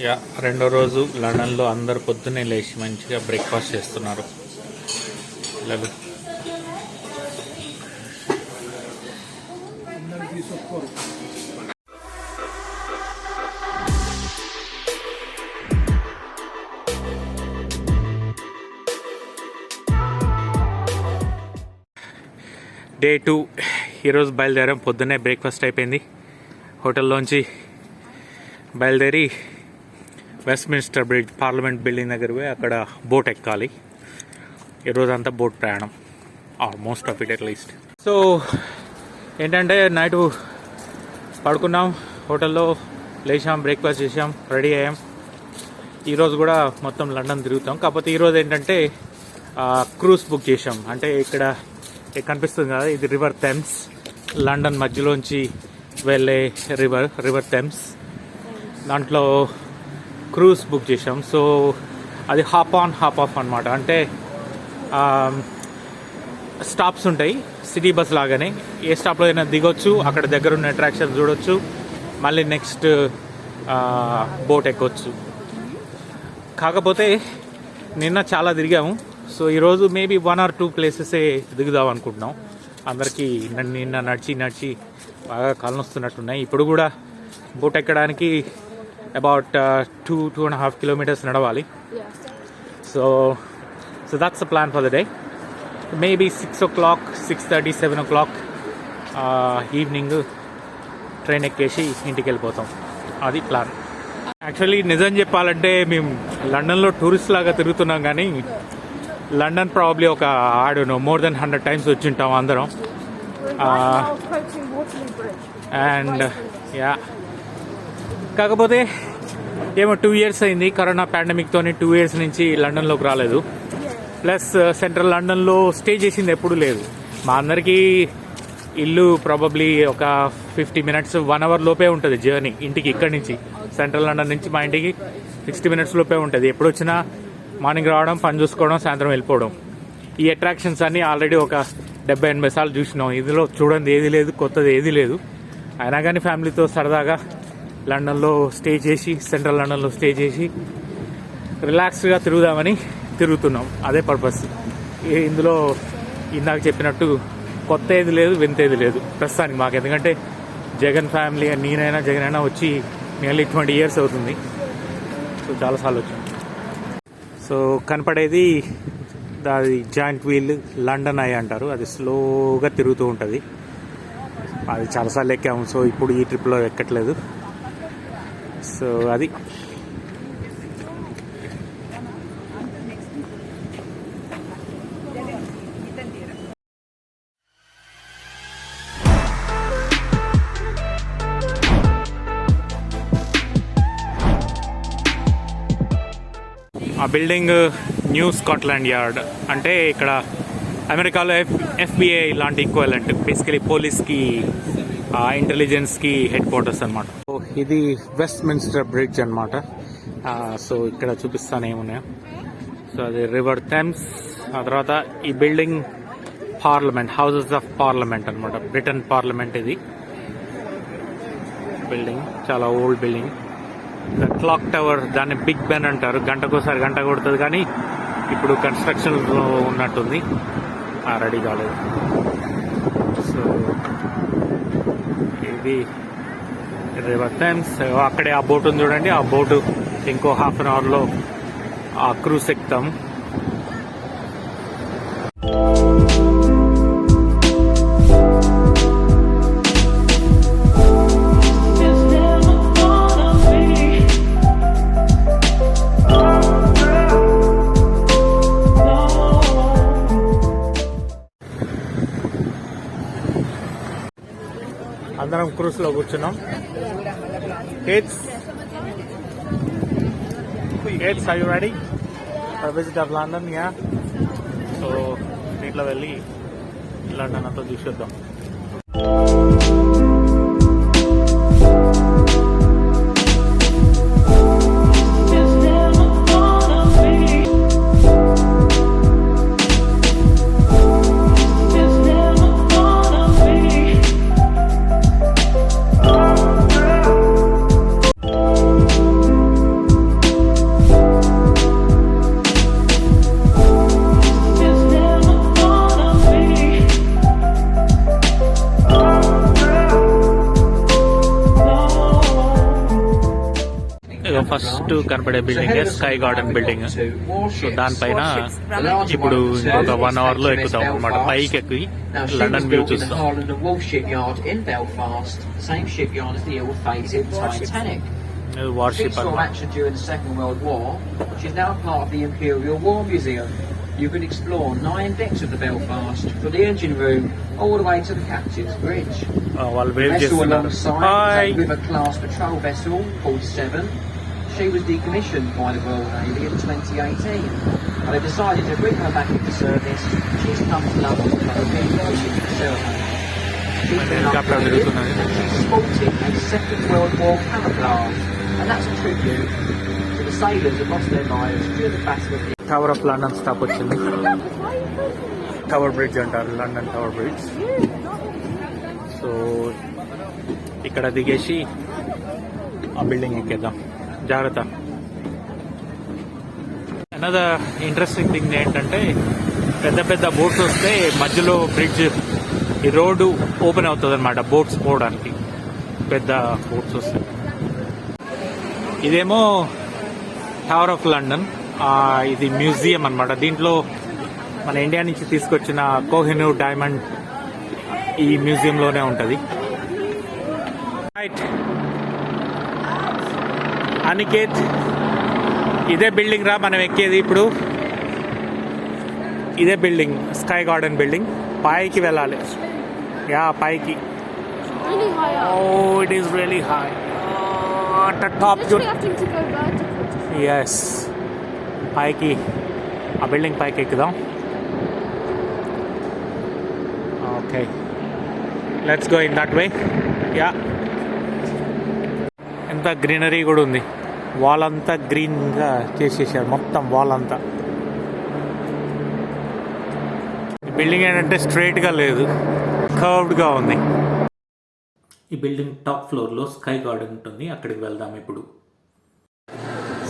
Yeah రెండో రోజు లండన్లో అందరు పొద్దున్నే లేచి మంచిగా బ్రేక్ఫాస్ట్ చేస్తున్నారు పిల్లలు. డే 2 ఈరోజు బయలుదేరాం. పొద్దున్నే బ్రేక్ఫాస్ట్ అయిపోయింది. హోటల్లోంచి బయలుదేరి వెస్ట్మిన్స్టర్ బ్రిడ్జ్ పార్లమెంట్ బిల్డింగ్ దగ్గర పోయి అక్కడ బోట్ ఎక్కాలి. ఈరోజు అంతా బోట్ ప్రయాణం, almost of it at least. So ఏంటంటే నైట్ పడుకున్నాం హోటల్లో, లేచాం, బ్రేక్ఫాస్ట్ చేసాం, రెడీ అయ్యాం. ఈరోజు కూడా మొత్తం లండన్ తిరుగుతాం. కాకపోతే ఈరోజు ఏంటంటే క్రూజ్ బుక్ చేసాం. అంటే ఇక్కడ కనిపిస్తుంది కదా, ఇది రివర్ థెమ్స్, లండన్ మధ్యలోంచి వెళ్ళే రివర్ థెమ్స్. దాంట్లో క్రూజ్ బుక్ చేసాం. సో అది హాప్ ఆన్ హాప్ ఆఫ్ అనమాట. అంటే స్టాప్స్ ఉంటాయి సిటీ బస్ లాగానే. ఏ స్టాప్లో అయినా దిగొచ్చు, అక్కడ దగ్గర ఉన్న అట్రాక్షన్ చూడొచ్చు, మళ్ళీ నెక్స్ట్ బోట్ ఎక్కొచ్చు. కాకపోతే నిన్న చాలా తిరిగాము. సో ఈరోజు మేబీ 1 or 2 ప్లేసెసే దిగుదాం అనుకుంటున్నాం. అందరికీ నిన్న నడిచి బాగా కాళ్ళు వస్తున్నట్టున్నాయి. ఇప్పుడు కూడా బోట్ ఎక్కడానికి అబౌట్ 2.5 kilometers నడవాలి. So that's the plan for the day. Maybe 6 o'clock, 6:30, 7 o'clock evening train ఎక్కేసి ఇంటికి వెళ్ళిపోతాం. అది ప్లాన్. యాక్చువల్లీ నిజం చెప్పాలంటే మేము లండన్లో టూరిస్ట్ లాగా తిరుగుతున్నాం, కానీ లండన్ ప్రాబ్లీ ఒక మోర్ దెన్ 100 times వచ్చింటాం అందరం. అండ్ కాకపోతే ఏమో 2 years అయింది కరోనా పాండమిక్తో. 2 years నుంచి లండన్లోకి రాలేదు. ప్లస్ సెంట్రల్ లండన్లో స్టే చేసింది ఎప్పుడు లేదు. మా అందరికీ ఇల్లు ప్రాబబ్లీ ఒక 50 minutes, 1 hour లోపే ఉంటుంది జర్నీ ఇంటికి. ఇక్కడి నుంచి సెంట్రల్ లండన్ నుంచి మా ఇంటికి 60 minutes లోపే ఉంటుంది. ఎప్పుడు వచ్చినా మార్నింగ్ రావడం, పని చూసుకోవడం, సాయంత్రం వెళ్ళిపోవడం. ఈ అట్రాక్షన్స్ అన్నీ ఆల్రెడీ ఒక 70-80 సార్లు చూసినాం. ఇందులో చూడండి ఏది లేదు, కొత్తది ఏది లేదు. అయినా కానీ ఫ్యామిలీతో సరదాగా లండన్లో స్టే చేసి, సెంట్రల్ లండన్లో స్టే చేసి రిలాక్స్గా తిరుగుదామని తిరుగుతున్నాం. అదే పర్పస్. ఇందులో ఇందాక చెప్పినట్టు కొత్త ఏది లేదు, వింత ఏది లేదు ప్రస్తుతానికి మాకు. ఎందుకంటే జగన్ ఫ్యామిలీ, జగన్ అయినా వచ్చి నియర్లీ 20 years అవుతుంది. సో చాలాసార్లు వచ్చాం. సో కనపడేది అది జాయింట్ వీల్, లండన్ ఐ అంటారు. అది స్లోగా తిరుగుతూ ఉంటుంది. అది చాలాసార్లు ఎక్కాము. సో ఇప్పుడు ఈ ట్రిప్లో ఎక్కట్లేదు. సో అది ఆ బిల్డింగ్ న్యూ స్కాట్లాండ్ యార్డ్. అంటే ఇక్కడ అమెరికాలో FBI లాంటి ఈక్వలెంట్, బేసికలీ పోలీస్కి, ఇంటెలిజెన్స్కి హెడ్ క్వార్టర్స్ అనమాట. సో ఇది వెస్ట్మిన్స్టర్ బ్రిడ్జ్ అనమాట. సో ఇక్కడ చూపిస్తాను ఏమున్నాయో. సో అది రివర్ థెమ్స్. ఆ తర్వాత ఈ building parliament, houses of parliament అనమాట. బ్రిటన్ పార్లమెంట్ ఇది బిల్డింగ్. చాలా ఓల్డ్ బిల్డింగ్. క్లాక్ టవర్, దాన్ని బిగ్ బెన్ అంటారు. గంటకోసారి గంట కొడుతుంది, కానీ ఇప్పుడు కన్స్ట్రక్షన్ ఉన్నట్టుంది, రెడీ కాలేదు. సో ఇది రివర్ థెమ్స్. అక్కడే ఆ బోట్ ఉంది చూడండి. ఆ బోటు ఇంకో 1/2 hourలో ఆ క్రూజ్ ఎక్కుతాం. అందరం క్రూజ్లో కూర్చున్నాం. Kids, are you ready for a visit of London? Yeah. So దీంట్లో వెళ్ళి లండన్ అంతా చూసేద్దాం. ఫస్ట్ కనపడే building sky garden building. So దానిపైన ఇప్పుడు ఇంకొక 1 hour లో ఎక్కుతాం అన్నమాట. పైకి ఎక్కి లండన్ వ్యూ చూస్తాం. Worship You can explore 9 decks of the Belfast, from the engine room all the way to the captain's bridge. The vessel alongside is a river-class patrol vessel called Seven. She was decommissioned by the Royal Navy in 2018. And they decided to bring her back into service. She's come to London for a big fishing ceremony. She's been upgraded and she's sporting a Second World War camouflage. And that's a tribute to the sailors who lost their lives during the Battle of tower of London stop వచ్చింది. Tower bridge అంటారు, London tower bridge. So ఇక్కడ దిగేసి ఆ building ఎక్కేద్దాం. జాగ్రత్త. Another interesting thing ఏంటంటే పెద్ద పెద్ద boats వస్తే మధ్యలో బ్రిడ్జ్ ఈ రోడ్డు ఓపెన్ అవుతుంది అనమాట బోట్స్ పోవడానికి. పెద్ద బోట్స్ వస్తాయి. ఇదేమో టవర్ ఆఫ్ లండన్. ఇది మ్యూజియం అన్నమాట. దీంట్లో మన ఇండియా నుంచి తీసుకొచ్చిన కోహినూర్ డైమండ్ ఈ మ్యూజియంలోనే ఉంటుంది. రైట్ అనికేత్, ఇదే బిల్డింగ్ రా మనం ఎక్కేది ఇప్పుడు. ఇదే బిల్డింగ్, స్కై గార్డెన్ బిల్డింగ్. పైకి వెళ్ళాలి. యా పైకి. Oh it is really high at top. Yes, పైకి ఆ బిల్డింగ్ పైకి ఎక్కుదాం. Okay, let's go in that way. Yeah, ఎంత గ్రీనరీ కూడా ఉంది. వాల్ అంతా గ్రీన్గా చేసేసారు, మొత్తం వాల్ అంతా. బిల్డింగ్ ఏంటంటే స్ట్రైట్గా లేదు, కర్వ్డ్గా ఉంది. ఈ బిల్డింగ్ టాప్ ఫ్లోర్లో స్కై గార్డెన్ ఉంటుంది, అక్కడికి వెళ్దాం ఇప్పుడు.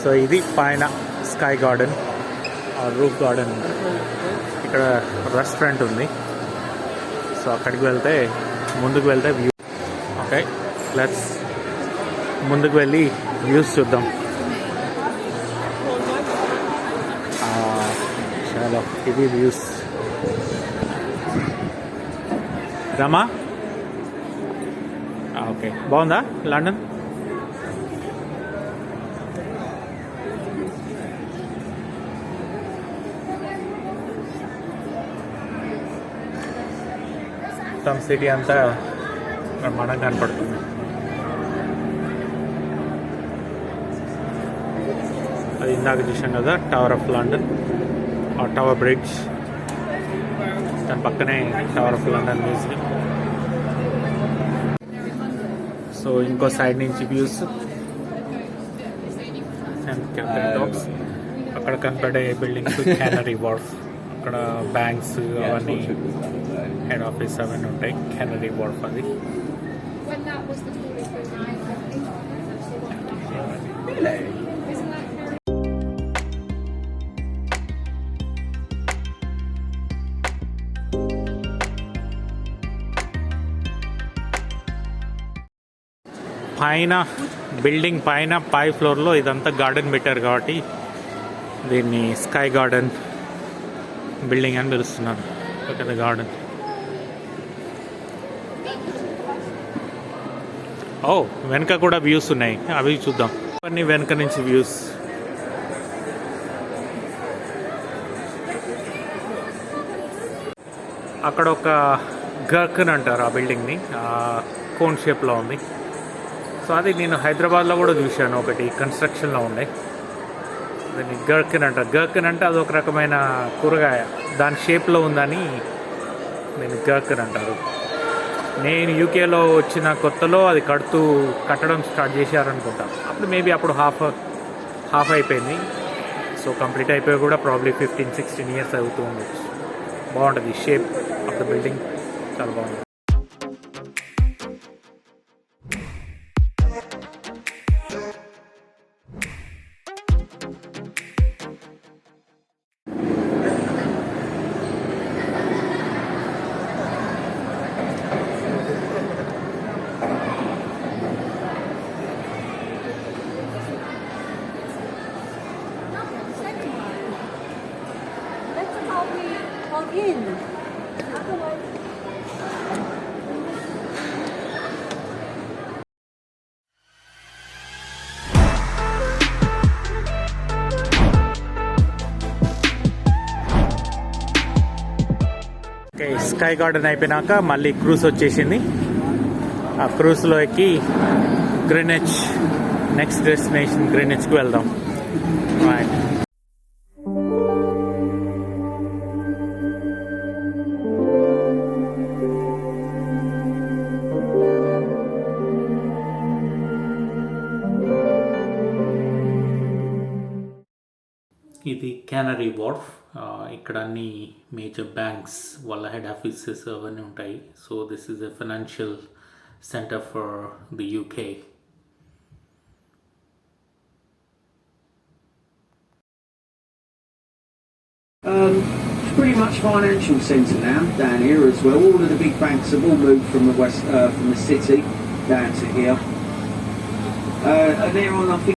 సో ఇది పైన స్కై గార్డెన్, రూఫ్ గార్డెన్. ఇక్కడ రెస్టారెంట్ ఉంది. సో అక్కడికి వెళ్తే, ముందుకు వెళ్తే వ్యూ. ఓకే, లెట్స్ ముందుకు వెళ్ళి వ్యూస్ చూద్దాం. చాలా ఇది వ్యూస్. రమా, ఓకే, బాగుందా లండన్? మొత్తం సిటీ అంతా బ్రహ్మాండంగా కనపడుతుంది. అది ఇందాక చూసాం కదా, టవర్ ఆఫ్ లండన్, ఆ టవర్ బ్రిడ్జ్. దాని పక్కనే tower of London museum. So ఇంకో సైడ్ నుంచి వ్యూస్ టాప్స్. అక్కడ కనపడే బిల్డింగ్స్ క్యానరీ వార్ఫ్, అక్కడ బ్యాంక్స్ అవన్నీ, హెడ్ ఆఫీస్ అవన్నీ ఉంటాయి. కెనరీ వార్ఫ్ అది. పైన బిల్డింగ్ పైన పై ఫ్లోర్లో ఇదంతా గార్డెన్ పెట్టారు కాబట్టి దీన్ని స్కై గార్డెన్ బిల్డింగ్ అని పిలుస్తున్నారు. Okay, garden. ఓ, వెనక కూడా వ్యూస్ ఉన్నాయి, అవి చూద్దాం. అన్ని వెనక నుంచి వ్యూస్. అక్కడ ఒక గర్కన్ అంటారు ఆ బిల్డింగ్ని, కోన్ షేప్లో ఉంది. సో అది నేను హైదరాబాద్లో కూడా చూశాను, ఒకటి కన్స్ట్రక్షన్లో ఉండే. దాన్ని గర్కన్ అంటారు. గర్కన్ అంటే అదొక రకమైన కూరగాయ, దాని షేప్లో ఉందని దీన్ని గర్కన్ అంటారు. నేను యూకేలో వచ్చిన కొత్తలో అది కట్టడం స్టార్ట్ చేశారనుకుంటా. అప్పుడు మేబీ అప్పుడు హాఫ్ అయిపోయింది. సో కంప్లీట్ అయిపోయి కూడా ప్రాబ్లీ 15-16 years అవుతూ ఉండొచ్చు. బాగుంటుంది షేప్ ఆఫ్ ద బిల్డింగ్, చాలా బాగుంటుంది. in. ఓకే, స్కై గార్డెన్ అయిపోయినాక మళ్ళీ క్రూజ్ వచ్చేసింది. ఆ క్రూజ్లో ఎక్కి గ్రీనిచ్ నెక్స్ట్ డెస్టినేషన్ గ్రీనిచ్కి వెళ్దాం. రైట్. ఇది క్యానరీ వార్ఫ్. ఇక్కడ అన్ని మేజర్ బ్యాంక్స్ వాళ్ళ హెడ్ ఆఫీసెస్ అవన్నీ ఉంటాయి. So this is a financial centre for the UK. It's pretty much financial centre now down here as well. All of the big banks have all moved from the west, from the city down to here. And they're on, I think.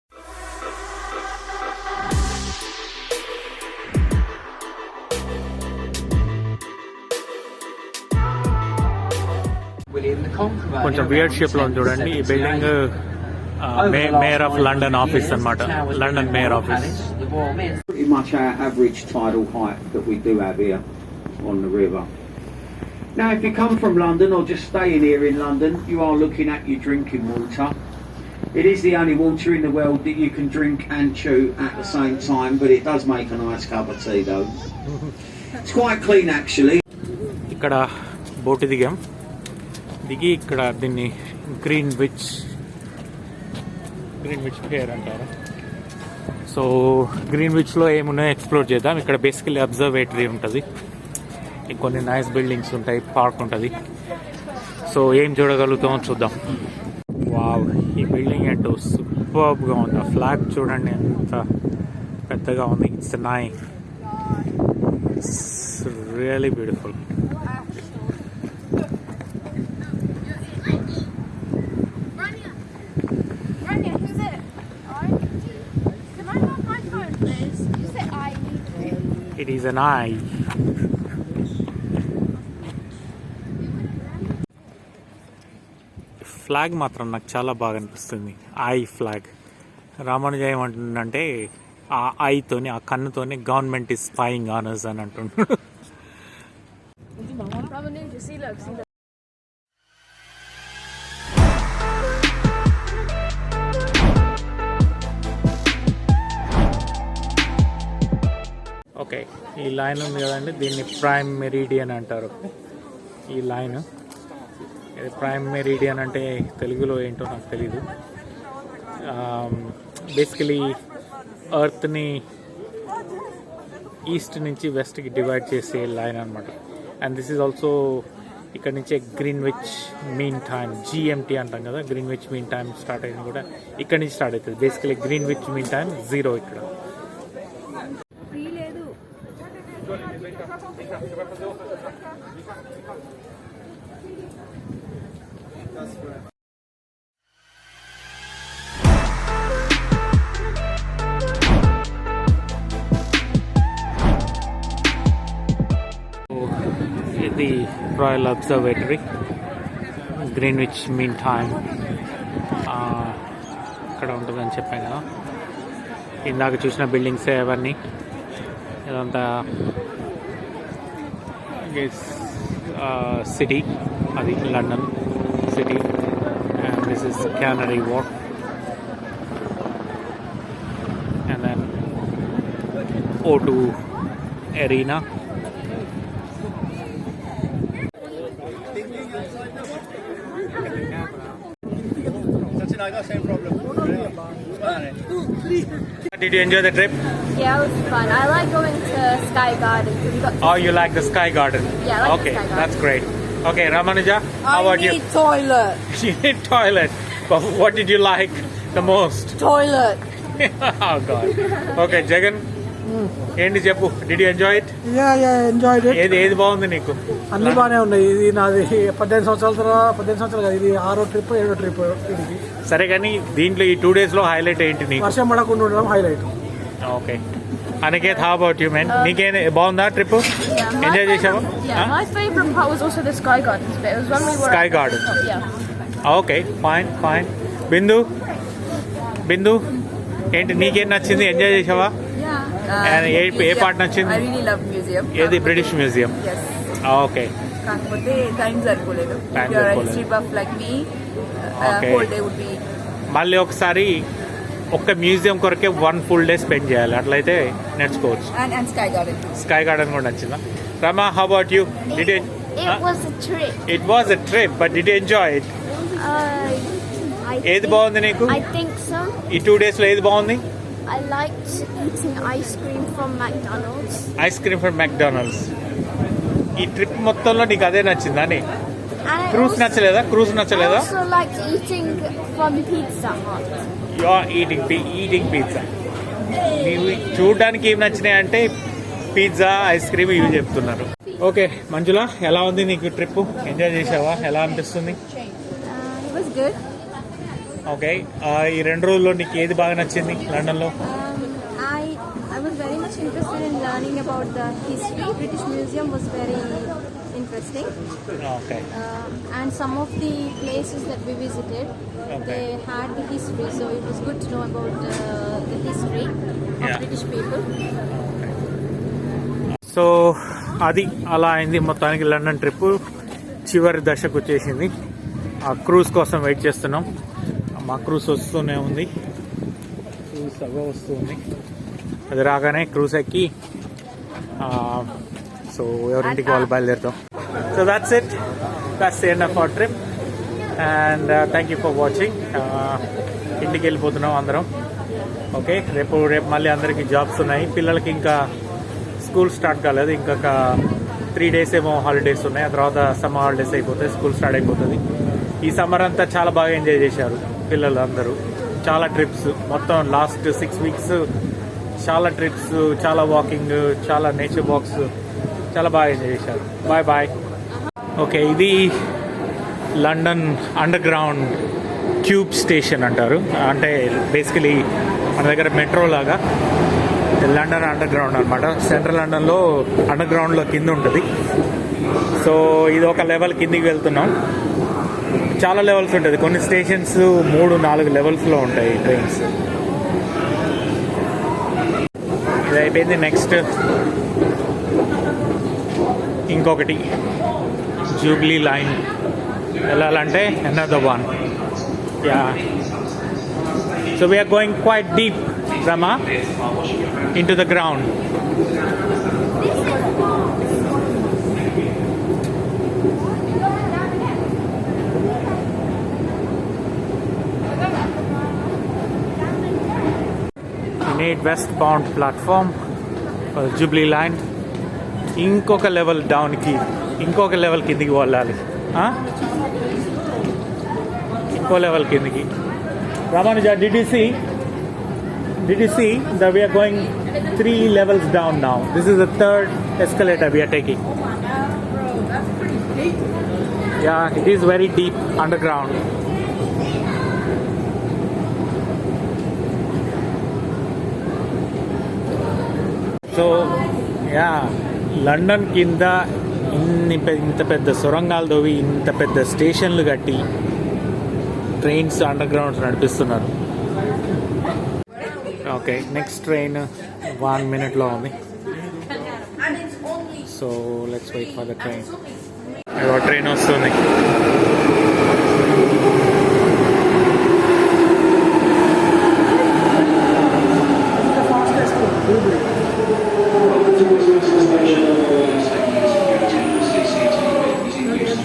William the Conqueror. కొంచెం weird shape లో ఉంది చూడండి. ఈ building mayor of London office అన్నమాట. London mayor office. Pretty much our average tidal height that we do have here on the river. Now, if you come from London or just staying here in London, you are looking at your drinking water. It is the only water in the world that you can drink and chew at the same time, but it does make a nice cup of tea though. It's quite clean actually. ఇక్కడ boat దిగాం. దిగి ఇక్కడ దీన్ని Greenwich fair అంటారు. So గ్రీన్విచ్లో ఏమున్నాయో explore చేద్దాం. ఇక్కడ basically observatory ఉంటుంది, కొన్ని నైస్ బిల్డింగ్స్ ఉంటాయి, పార్క్ ఉంటుంది. సో ఏం చూడగలుగుతామో చూద్దాం. వావ్, ఈ బిల్డింగ్ ఏంటో సూపర్బ్గా ఉంది. ఆ ఫ్లాగ్ చూడండి ఎంత పెద్దగా ఉంది. It's really beautiful. It is an eye. Flag మాత్రం నాకు చాలా బాగా అనిపిస్తుంది. I flag. రామానుజ ఏమంటుందంటే ఆ ఐతోని, ఆ కన్నుతోని government is spying on us అని అంటున్నాడు. ఓకే, ఈ లైన్ ఉంది కదండి, దీన్ని ప్రైమ్ మెరీడియన్ అంటారు. ఈ లైన్ ప్రైమ్ మెరీడియన్ అంటే తెలుగులో ఏంటో నాకు తెలీదు. బేసికలీ ఎర్త్ని ఈస్ట్ నుంచి వెస్ట్కి డివైడ్ చేసే లైన్ అనమాట. అండ్ దిస్ ఈజ్ ఆల్సో ఇక్కడ నుంచే గ్రీన్విచ్ మీన్ టైమ్, జిఎంటీ అంటాం కదా, గ్రీన్విచ్ మీన్ టైమ్ స్టార్ట్ అయింది కూడా ఇక్కడ నుంచి స్టార్ట్ అవుతుంది. బేసికలీ గ్రీన్విచ్ మీన్ టైమ్ 0 ఇక్కడ. ఇది royal observatory, Greenwich mean time ఇక్కడ ఉంటుందని చెప్పాను కదా. ఇందాక చూసిన బిల్డింగ్సే అవన్నీ. ఇదంతా సిటీ, అది London city. And this is Canary Wharf. And then O2 arena. Did you enjoy the trip? Yeah, it was fun. I like going to Sky Garden. Oh, you like the Sky Garden? Yeah, I like okay, the Sky Garden. that's great. Okay, Ramanuja, how about you? I need toilet. You need toilet. But what did you like the most? Toilet. Oh God. Okay, Jagan. ఏంటి చెప్పు, did you enjoy it? Enjoyed it. ఏది బాగుంది నీకు? అన్ని బాగానే ఉన్నాయి. ఇది నాది 18 సంవత్సరాల తర్వాత, 18 సంవత్సరాలు కాదు, ఇది 6వ ట్రిప్ 7వ ట్రిప్ ఇది. సరే, కానీ దీంట్లో ఈ 2 days లో హైలైట్ ఏంటి నీకు? వర్షం పడకుండా ఉండడం highlight. Okay Aniket how about you men నీకేం బాగుందా ట్రిప్ ఎంజాయ్ చేసావా my favorite part was also the Sky Gardens bit. It was when we were Sky at the Gardens. top, yeah. Okay fine Bindu ఏంటి నీకేం నచ్చింది ఎంజాయ్ చేసావా And ఏ part నచ్చింది I really love museum. ఏది British museum Yes. Okay కాకపోతే time సరిపోలేదు. Time If you are a సరిపోలేదు. history buff like me, Okay. whole day would be. మళ్ళీ ఒకసారి ఒక్క మ్యూజియం కొరకే 1 full day స్పెండ్ చేయాలి అట్లయితే నేర్చుకోవచ్చు And Sky Garden. Sky garden కూడా నచ్చిందా Rama how about you did It was a trip. It was a trip but did enjoy it ఏది బాగుంది నీకు I think so. ఈ 2 days లో ఏది బాగుంది I liked eating ice cream from McDonald's. Ice cream from McDonald's ఈ trip మొత్తంలో నీకు అదే నచ్చిందా అని And I క్రూజ్ నచ్చలేదా I also liked eating from Pizza Hut. You are eating pizza నీవు చూడడానికి ఏం నచ్చినాయి అంటే పిజ్జా ఐస్ క్రీమ్ ఇవి చెప్తున్నారు ఓకే మంజుల ఎలా ఉంది నీకు ట్రిప్ ఎంజాయ్ చేసావా ఎలా అనిపిస్తుంది It was good. ఓకే ఈ 2 రోజుల్లో నీకు ఏది బాగా నచ్చింది లండన్లో I was very much interested in learning about the history. British Museum was very interesting. Okay And some of the places that we visited, Okay. they had the history. So it was good to know about the history of Yeah. British people. So అది అలా అయింది మొత్తానికి London trip చివరి దశకు వచ్చేసింది ఆ cruise కోసం wait చేస్తున్నాం మా క్రూజ్ వస్తూనే ఉంది క్రూజ్ అవ్వ వస్తుంది అది రాగానే క్రూజ్ ఎక్కి సో ఎవరింటికి వాళ్ళు బయలుదేరుతాం so that's the end of our trip and thank you for watching ఇంటికి వెళ్ళిపోతున్నాం అందరం ఓకే రేపు మళ్ళీ అందరికీ జాబ్స్ ఉన్నాయి పిల్లలకి ఇంకా స్కూల్ స్టార్ట్ కాలేదు ఇంకొక 3 days ఏమో హాలిడేస్ ఉన్నాయి ఆ తర్వాత సమ్మర్ హాలిడేస్ అయిపోతాయి స్కూల్ స్టార్ట్ అయిపోతుంది ఈ సమ్మర్ అంతా చాలా బాగా ఎంజాయ్ చేశారు పిల్లలు అందరూ చాలా ట్రిప్స్ మొత్తం లాస్ట్ 6 weeks చాలా ట్రిప్స్ చాలా వాకింగ్ చాలా నేచర్ వాక్స్ చాలా బాగా ఎంజాయ్ చేశారు బాయ్ ఓకే ఇది London under ground tube station అంటారు అంటే బేసికలీ మన దగ్గర మెట్రో లాగా లండన్ అండర్ గ్రౌండ్ అనమాట సెంట్రల్ లండన్లో అండర్ గ్రౌండ్లో కింద ఉంటుంది సో ఇది ఒక లెవెల్ కిందికి వెళ్తున్నాం చాలా లెవెల్స్ ఉంటుంది కొన్ని స్టేషన్స్ 3-4 లెవెల్స్లో ఉంటాయి ట్రైన్స్ ఇది అయిపోయింది నెక్స్ట్ ఇంకొకటి జూబ్లీ లైన్ వెళ్ళాలంటే another one yeah so we're going quite deep Rama into the ground. We need westbound platform for the Jubilee line. ఇంకొక లెవెల్ డౌన్కి ఇంకొక లెవెల్ కిందికి వెళ్ళాలి ఇంకో లెవెల్ కిందికి Ramanuja, did you see that we are going 3 levels down now? This is the 3rd escalator we are taking. That's pretty deep. Yeah, it is very deep underground. So, yeah, London కింద ఇంత పెద్ద సొరంగాలు తవ్వి ఇంత పెద్ద స్టేషన్లు కట్టి trains underground నడిపిస్తున్నారు ఓకే నెక్స్ట్ ట్రైన్ 1 minute ఉంది so let's wait for the train train వస్తుంది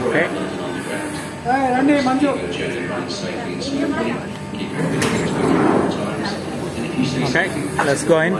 ఓకే రండి మంచు Okay, let's go in.